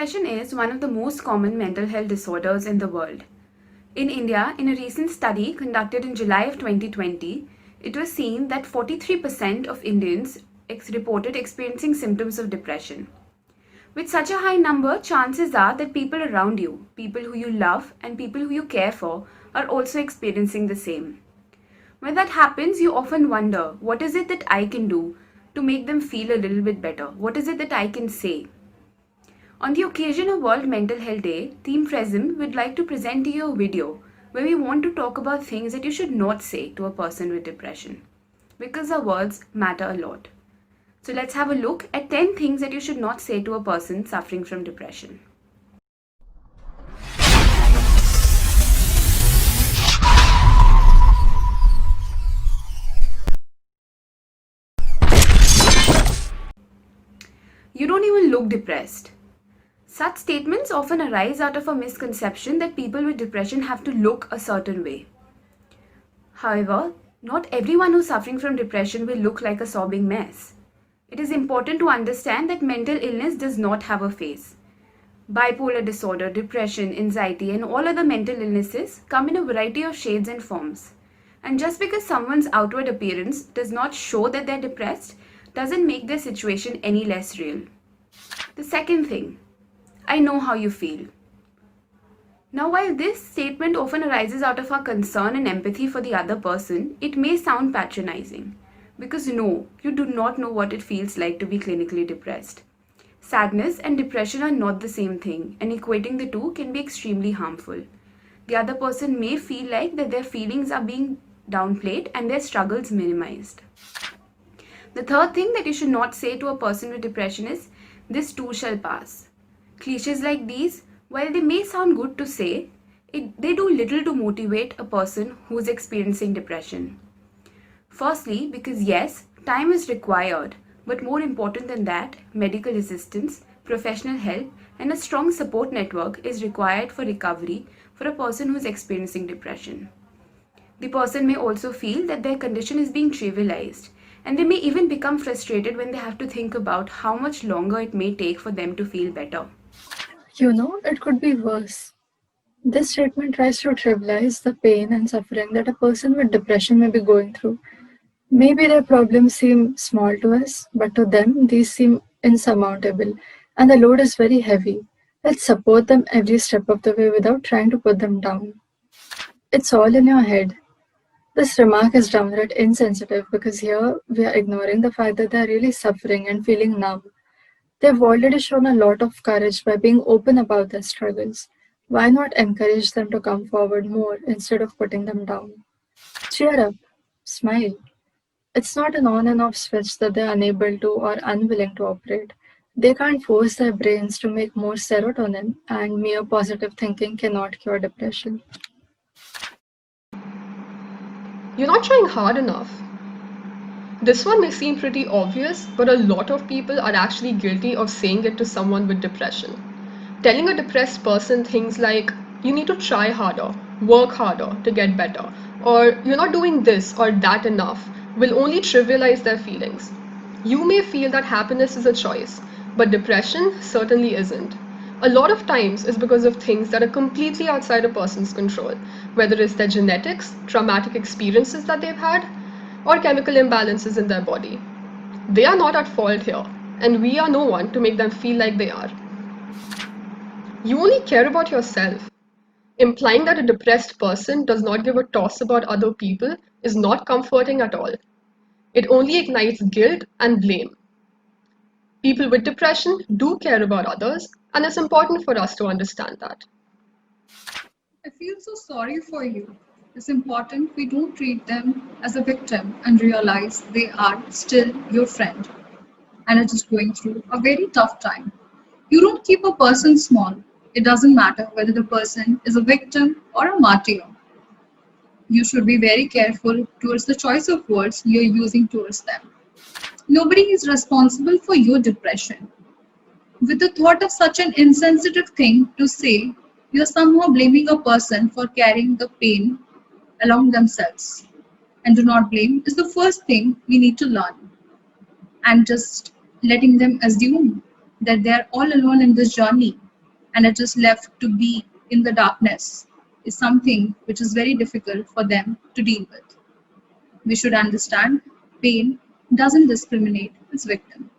Depression is one of the most common mental health disorders in the world. In India, in a recent study conducted in July of 2020, it was seen that 43% of Indians reported experiencing symptoms of depression. With such a high number, chances are that people around you, people who you love, and people who you care for are also experiencing the same. When that happens, you often wonder, what is it that I can do to make them feel a little bit better? What is it that I can say? On the occasion of World Mental Health Day, Team Prism would like to present to you a video where we want to talk about things that you should not say to a person with depression, because our words matter a lot. So let's have a look at 10 things that you should not say to a person suffering from depression. You don't even look depressed. Such statements often arise out of a misconception that people with depression have to look a certain way. However, not everyone who's suffering from depression will look like a sobbing mess. It is important to understand that mental illness does not have a face. Bipolar disorder, depression, anxiety, and all other mental illnesses come in a variety of shades and forms. And just because someone's outward appearance does not show that they're depressed, doesn't make their situation any less real. The second thing, I know how you feel. Now, while this statement often arises out of our concern and empathy for the other person, it may sound patronizing. Because no, you do not know what it feels like to be clinically depressed. Sadness and depression are not the same thing, and equating the two can be extremely harmful. The other person may feel like that their feelings are being downplayed and their struggles minimized. The third thing that you should not say to a person with depression is, this too shall pass. Cliches like these, while they may sound good to say, they do little to motivate a person who is experiencing depression. Firstly, because yes, time is required, but more important than that, medical assistance, professional help, and a strong support network is required for recovery for a person who is experiencing depression. The person may also feel that their condition is being trivialized, and they may even become frustrated when they have to think about how much longer it may take for them to feel better. It could be worse. This statement tries to trivialize the pain and suffering that a person with depression may be going through. Maybe their problems seem small to us, but to them these seem insurmountable, and the load is very heavy. Let's support them every step of the way without trying to put them down. It's all in your head. This remark is downright insensitive because here we are ignoring the fact that they're really suffering and feeling numb. They've already shown a lot of courage by being open about their struggles. Why not encourage them to come forward more instead of putting them down? Cheer up, smile. It's not an on and off switch that they're unable to or unwilling to operate. They can't force their brains to make more serotonin, and mere positive thinking cannot cure depression. You're not trying hard enough. This one may seem pretty obvious, but a lot of people are actually guilty of saying it to someone with depression. Telling a depressed person things like, you need to try harder, work harder to get better, or you're not doing this or that enough will only trivialize their feelings. You may feel that happiness is a choice, but depression certainly isn't. A lot of times is because of things that are completely outside a person's control, whether it's their genetics, traumatic experiences that they've had, or chemical imbalances in their body. They are not at fault here, and we are no one to make them feel like they are. You only care about yourself. Implying that a depressed person does not give a toss about other people is not comforting at all. It only ignites guilt and blame. People with depression do care about others, and it's important for us to understand that. I feel so sorry for you. It's important we don't treat them as a victim and realize they are still your friend and are just going through a very tough time. You don't keep a person small. It doesn't matter whether the person is a victim or a martyr. You should be very careful towards the choice of words you're using towards them. Nobody is responsible for your depression. With the thought of such an insensitive thing to say, you're somehow blaming a person for carrying the pain along themselves. And do not blame is the first thing we need to learn. And just letting them assume that they're all alone in this journey and are just left to be in the darkness is something which is very difficult for them to deal with. We should understand pain doesn't discriminate its victim.